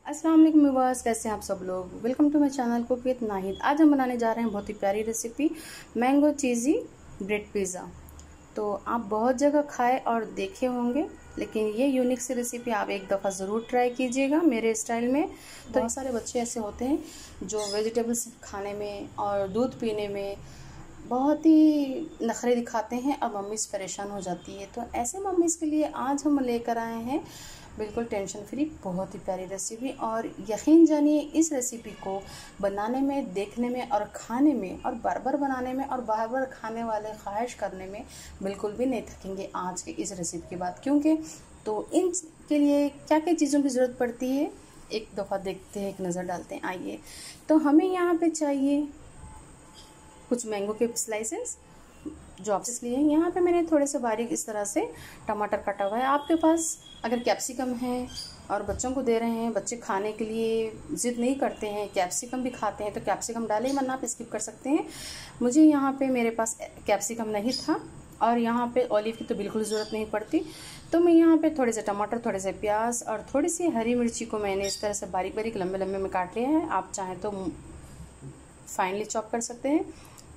अस्सलाम वालेकुम व्यूअर्स, कैसे हैं आप सब लोग। Welcome to my channel cook with Nahid. आज हम बनाने जा रहे हैं बहुत ही प्यारी recipe mango cheesy bread pizza. तो आप बहुत जगह खाए और देखे होंगे, लेकिन ये यूनिक सी रेसिपी आप एक दफ़ा ज़रूर ट्राई कीजिएगा मेरे स्टाइल में। तो बहुत सारे बच्चे ऐसे होते हैं जो वेजिटेबल्स खाने में और दूध पीने में बहुत ही नखरे दिखाते हैं और मम्मीज़ परेशान हो जाती है। तो ऐसे मम्मीज़ के लिए आज हम लेकर आए हैं बिल्कुल टेंशन फ्री बहुत ही प्यारी रेसिपी। और यकीन जानिए, इस रेसिपी को बनाने में, देखने में और खाने में और बार बार बनाने में और बार बार खाने वाले ख्वाहिश करने में बिल्कुल भी नहीं थकेंगे आज के इस रेसिपी के बाद। क्योंकि तो इन के लिए क्या क्या चीज़ों की ज़रूरत पड़ती है एक दफ़ा देखते हैं, एक नज़र डालते हैं। आइए, तो हमें यहाँ पे चाहिए कुछ मैंगो के स्लाइसेस जो आपसे लिए हैं। यहाँ पे मैंने थोड़े से बारीक इस तरह से टमाटर काटा हुआ है। आपके पास अगर कैप्सिकम है और बच्चों को दे रहे हैं, बच्चे खाने के लिए ज़िद नहीं करते हैं, कैप्सिकम भी खाते हैं, तो कैप्सिकम डालें, वरना आप स्किप कर सकते हैं। मुझे यहाँ पे मेरे पास कैप्सिकम नहीं था और यहाँ पे ऑलिव की तो बिल्कुल ज़रूरत नहीं पड़ती। तो मैं यहाँ पे थोड़े से टमाटर, थोड़े से प्याज और थोड़ी सी हरी मिर्ची को मैंने इस तरह से बारीक बारीक लंबे लंबे में काट लिया है। आप चाहें तो फाइनली चॉप कर सकते हैं।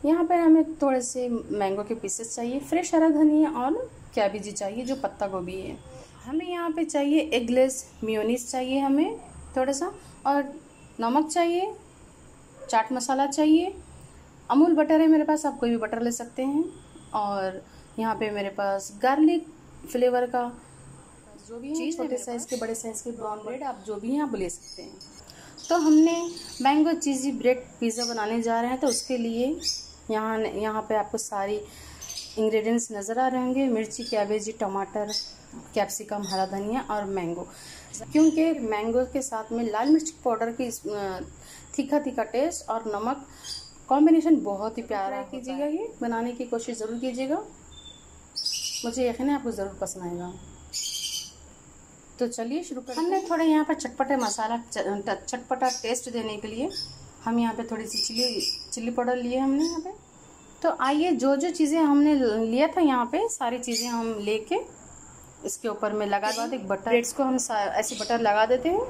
यहाँ पर हमें थोड़े से मैंगो के पीसेस चाहिए, फ्रेश हरा धनिया और कैबेजी चाहिए जो पत्ता गोभी है। हमें यहाँ पे चाहिए एक ग्लास मेयोनीज चाहिए हमें थोड़ा सा, और नमक चाहिए, चाट मसाला चाहिए, अमूल बटर है मेरे पास, आप कोई भी बटर ले सकते हैं। और यहाँ पे मेरे पास गार्लिक फ्लेवर का जो भी है, छोटे साइज़ के, बड़े साइज़ के ब्राउन ब्रेड, आप जो भी हैं आप ले सकते हैं। तो हमने मैंगो चीज़ी ब्रेड पिज़्ज़ा बनाने जा रहे हैं, तो उसके लिए यहाँ पे आपको सारी इंग्रेडिएंट्स नज़र आ रहे होंगे। मिर्ची, कैबेजी, टमाटर, कैप्सिकम, हरा धनिया और मैंगो। क्योंकि मैंगो के साथ में लाल मिर्च पाउडर की तीखा तीखा टेस्ट और नमक कॉम्बिनेशन बहुत ही प्यारा कीजिएगा। ये बनाने की कोशिश ज़रूर कीजिएगा, मुझे यकीन है आपको ज़रूर पसंद आएगा। तो चलिए शुरू करते हैं। हमने थोड़े यहाँ पर चटपटे मसाला, चटपटा टेस्ट देने के लिए हम यहाँ पे थोड़ी सी चिल्ली पाउडर लिए हमने यहाँ पे। तो आइए, जो जो चीज़ें हमने लिया था यहाँ पे सारी चीज़ें हम लेके इसके ऊपर में लगा बाद एक बटर, ब्रेड्स को हम ऐसे बटर लगा देते हैं।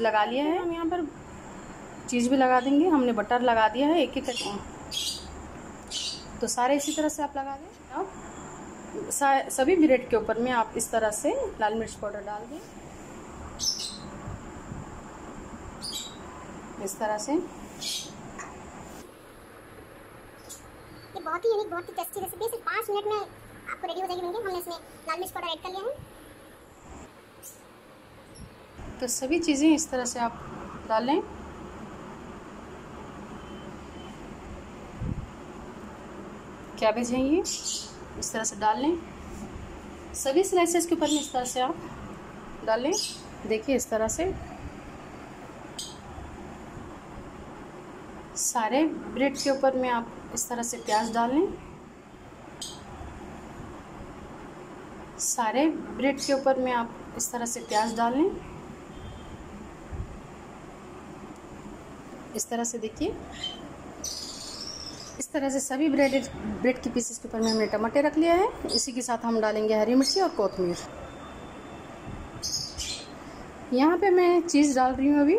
लगा लिया है, हम यहाँ पर चीज़ भी लगा देंगे। हमने बटर लगा दिया है एक एक करके, तो सारे इसी तरह से आप लगा दें। अब सभी ब्रेड के ऊपर में आप इस तरह से लाल मिर्च पाउडर डाल दें, इस तरह से। ये बहुत ही यूनिक, बहुत ही टेस्टी रेसिपी है। सिर्फ 5 मिनट में आपको रेडी हो जाएगी बनके। हमने इसमें लाल मिर्च पाउडर ऐड कर लिया है। तो सभी चीज़ें इस तरह से आप डालें। कैबेज है ये, इस तरह से डाल लें। सभी स्लाइसेस के ऊपर में इस तरह से आप डालें। देखिए इस तरह से सारे ब्रेड के ऊपर में आप इस तरह से प्याज डाल लें। सारे ब्रेड के ऊपर में आप इस तरह से प्याज डाल लें, इस तरह से। देखिए इस तरह से सभी ब्रेड के पीसेस के ऊपर में हमने टमाटर रख लिया है। इसी के साथ हम डालेंगे हरी मिर्ची और कोथिमीर। यहाँ पे मैं चीज़ डाल रही हूँ अभी।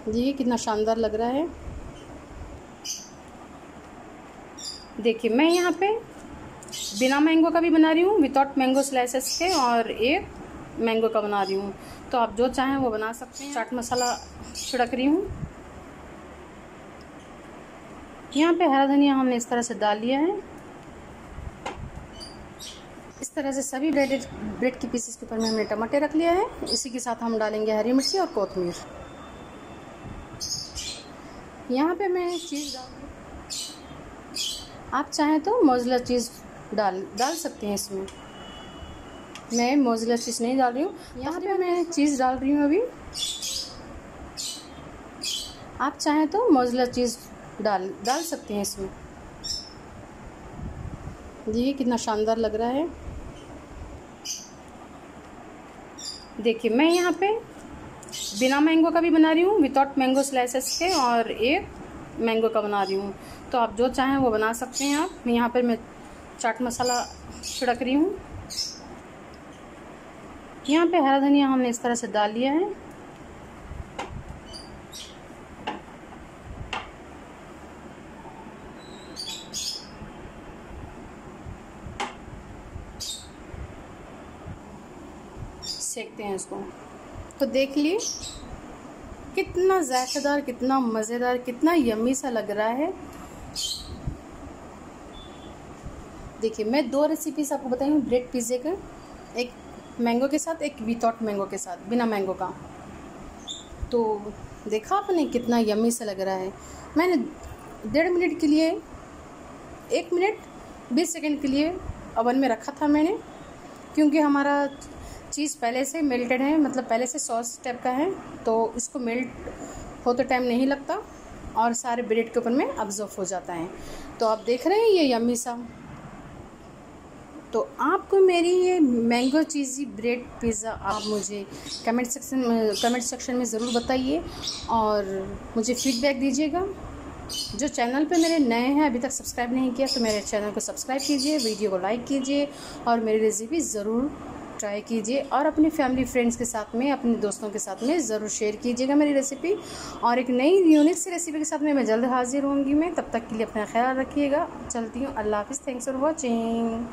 देखिए कितना शानदार लग रहा है। देखिए मैं यहाँ पे बिना मैंगो का भी बना रही हूँ, विदाउट मैंगो स्लाइसेस के, और एक मैंगो का बना रही हूँ। तो आप जो चाहें वो बना सकते हैं। चाट मसाला छिड़क रही हूँ। यहाँ पे हरा धनिया हमने इस तरह से डाल लिया है। इस तरह से सभी ब्रेड के पीसेस के ऊपर में हमने टमाटर रख लिया है। इसी के साथ हम डालेंगे हरी मिर्ची और कोथिमीर। यहाँ पे मैं चीज़ डाल, आप चाहें तो मोज़रेला चीज़ डाल सकते हैं इसमें। मैं मोज़रेला चीज़ नहीं डाल रही हूँ। यहाँ पे मैं चीज़ डाल रही हूँ अभी। आप चाहें तो मोज़रेला चीज़ डाल सकते हैं इसमें। देखिए कितना शानदार लग रहा है। देखिए मैं यहाँ पे बिना मैंगो का भी बना रही हूँ, विदाउट मैंगो स्लाइसेस के, और एक मैंगो का बना रही हूँ। तो आप जो चाहें वो बना सकते हैं आप। यहाँ पर मैं चाट मसाला छिड़क रही हूँ। यहाँ पे हरा धनिया हमने इस तरह से डाल लिया है। सेकते हैं इसको। तो देख लिए कितना जायकेदार, कितना मज़ेदार, कितना यम्मी सा लग रहा है। देखिए मैं 2 रेसिपीज आपको बताई हूँ ब्रेड पिज़्ज़े के, एक मैंगो के साथ, एक विदाउट मैंगो के साथ, बिना मैंगो का। तो देखा आपने कितना यम्मी सा लग रहा है। मैंने 1.5 मिनट के लिए, 1 मिनट 20 सेकंड के लिए ओवन में रखा था मैंने, क्योंकि हमारा चीज़ पहले से मेल्टेड है, मतलब पहले से सॉस टाइप का है, तो इसको मेल्ट होते टाइम नहीं लगता और सारे ब्रेड के ऊपर में अब्जॉर्ब हो जाता है। तो आप देख रहे हैं ये यम्मी सा। तो आपको मेरी ये मैंगो चीज़ी ब्रेड पिज़्ज़ा आप मुझे कमेंट सेक्शन में ज़रूर बताइए और मुझे फीडबैक दीजिएगा। जो चैनल पे मेरे नए हैं, अभी तक सब्सक्राइब नहीं किया, तो मेरे चैनल को सब्सक्राइब कीजिए, वीडियो को लाइक कीजिए और मेरी रेसिपी ज़रूर ट्राई कीजिए और अपनी फैमिली फ्रेंड्स के साथ में, अपने दोस्तों के साथ में ज़रूर शेयर कीजिएगा मेरी रेसिपी। और एक नई यूनिक सी रेसिपी के साथ में मैं जल्द हाजिर होंगी। मैं तब तक के लिए अपना ख्याल रखिएगा। चलती हूँ, अल्लाह हाफ़िज़, थैंक्स फॉर वॉचिंग।